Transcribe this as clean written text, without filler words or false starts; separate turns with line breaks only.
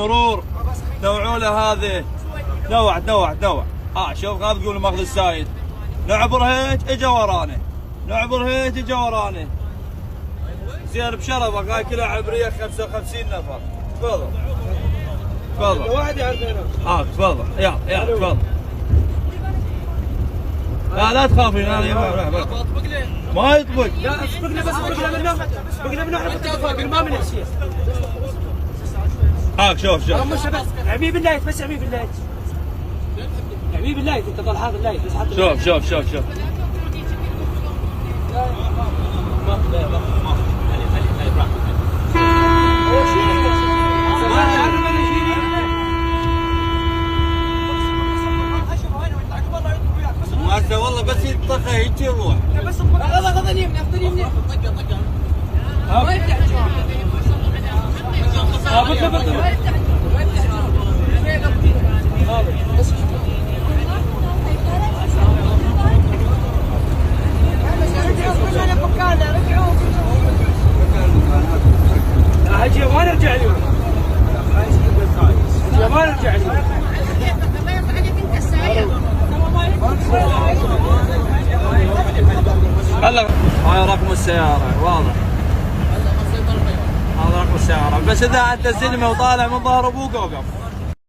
مرور نوعوا له هذه. نوع. شوف خاف تقول ماخذ السايد. نعبر هيك اجا وراني. زين بشرفك هاي كلها عبريه 55 نفر. تفضل.
واحد يعرفينه.
تفضل. يلا تفضل. لا تخافين. ما يطبق.
لا اسبقنا منه احنا متفقين ما من الشيء.
شوف.
عمي بالله بس عمي بالله انت طال هذا اللايت بس حط.
شوف. ما والله بس يطخه يجي يروح.
بس غض يمني ما يفتح هجي ما نرجع اليوم.
هاي رقم السيارة واضح. هذا رقم السيارة بس إذا أنت زلمة وطالع من ظهر أبوك أوقف.